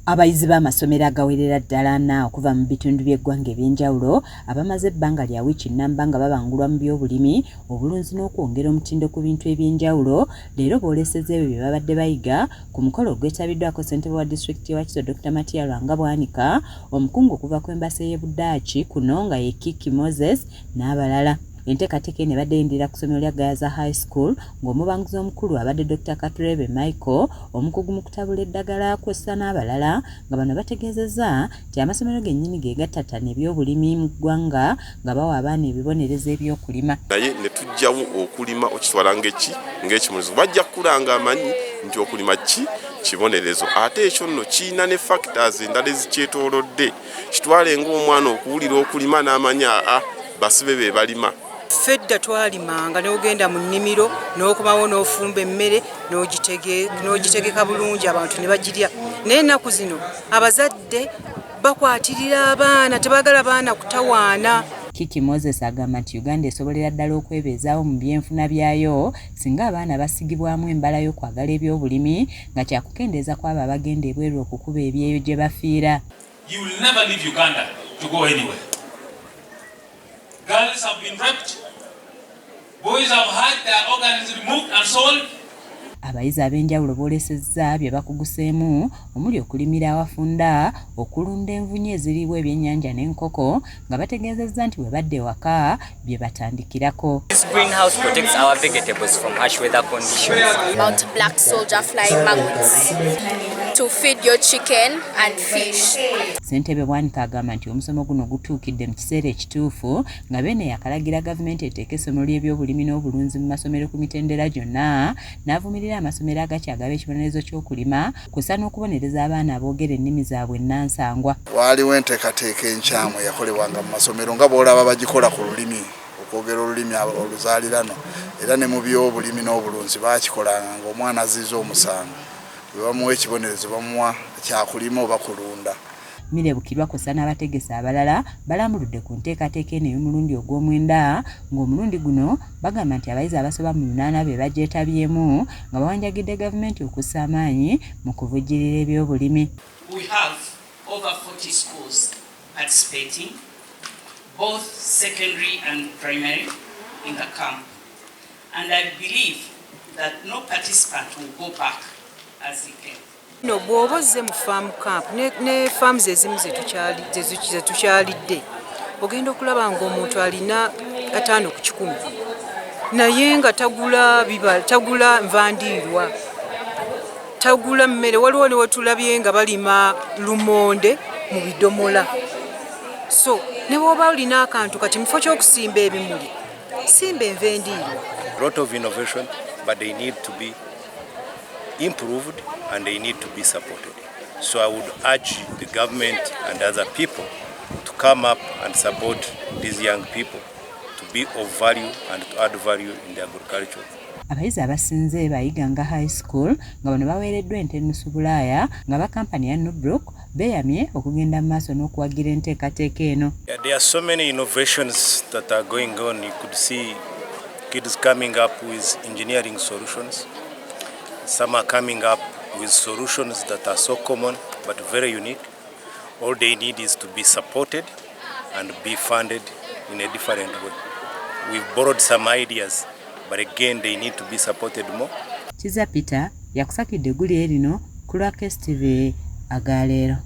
Abayizi b'amasomero agawerera ddala ana okuva mu bitundu by'eggwanga eby'enjawulo abamaze ebbanga lya wiiki nnamba nga babangulwa mu by'obulimi, obulunzi n'okwongera omutindo ku bintu eby'enjawulo leero boolesezza ebyo bye babadde bayiga ku mukolo ogwetabiddwako ssentebe wa disitulikiti ya Wakiso Dr. Matia Lwanga Bwanika, omukungu okuva ku embasi y'Ebitattanye kuno nga ye Kiki Moses n'abalala. Enteekateeka eno ebadde eyindirira ku ssomero lya Gayaaza High School ng'omubanguzi omukulu abadde Dr. Katurebe Michael, omukugu mu kutabula eddagala kw'ossa n'abalala nga bano bategeezezza nti amasomero gennyini ge gattattana eby'obulimi mu ggwanga nga bawa abaana ebibonerezo eby'okulima. Naye ne tujjawo okulima okitwala ng'ekimulizo bajja kulanga amanyi nti okulima kibonerezo, ate ekyo nno kiina ne factors endala ezikyetoolodde. Kitwale ng'omwana okuwulira okulima n'amanya basibe be balima. Fedda twalimanga n'ogenda mu nnimiro n'okomawo n'ofumba emmere n'ogitegeka bulungi abantu ne bagirya. Naye ennaku zino abazadde bakwatirira abaana, tebaagala baana kutawaana. Kiki Moses agamba nti Uganda esobolera ddala okwebeezaawo mu byenfuna byayo singa abaana basigibwamu embala y'okwagala eby'obulimi nga kyakukendeeza kw'abo abagenda ebweru okukuba ebyeyo gye bafiira. You will never leave Uganda to go anywhere. Girls have been raped, boys have had their organs removed and sold. Abayizi ab'enjawulo boolesezza bye bakuguseemu omuli okulimira awafunda, okulunda envunyu eziriibwa ebyennyanja n'enkoko nga bategeezezza nti bwe badde waka bye batandikirako. This greenhouse protects our vegetables from harsh weather conditions. About black soldier flying maggots to feed your chicken and fish. Ssentebe Bwanika agamba nti omusomo guno gutuukidde mu kiseera ekituufu nga bene yakalagira gavumenti eteeka essomero ly'ebyobulimi n'obulunzi mu masomero ku mitendera gyonna, n'avumirira amasomero agakyagaba ekibonerezo ky'okulima kussa n'okubonereza abaana aboogera ennimi zaabwe ennansangwa. Waaliwo enteekateeka enkyamu eyakolebwanga mu masomero nga bw'olaba bagikola ku lulimi, okwogera olulimi oluzaaliranwa, era ne mu by'obulimi n'obulunzi baakikolanga ng'omwana azizza omusango bwe bamuwa ekibonerezo bamuwa kyakulima oba kulunda. Mirebukirwa kussa n'abategesi abalala balambuludde ku nteekateeka eno ey'omulundi ogw'omwenda ng'omulundi guno bagamba nti abayizi abasoba mu 8 be bagyeetabyemu nga bawanjagidde gavumenti okussa amaanyi mu kuvujjirira eby'obulimi. We have over 40 schools participating, both secondary and primary, in the camp. And I believe that no participant will go back as he came. No bw'oba ozze mu farm camp ne farms ezimu ze tukyalidde ogenda okulaba ng'omuntu alina 5 ku 100 naye nga tagula nvandiirwa, tagula mmere. Waliwo ne wetulabye nga balima lumonde mu bidomola. So ne bw'oba olina akantu kati mufo ky'okusimba ebimuli, simba enva endiirwa. Lot of innovation, but they need to be improved and they need to be supported. So I would urge the government and other people to come up and support these young people to be of value and to add value in the agriculture. Abayizi abasinze bayiganga high school nga bano baweereddwa ente ennusu bulaaya nga ba kampani ya Nubrook beeyamye okugenda mu maaso n'okuwagira enteekateeka eno. There are so many innovations that are going on. You could see kids coming up with engineering solutions. Some are coming up with solutions that are so common but very unique. All they need is to be supported and be funded in a different way. We've borrowed some ideas, but again they need to be supported more. Kiza Peter yakusakidde eggulire lino ku lwa KSTV agaleero.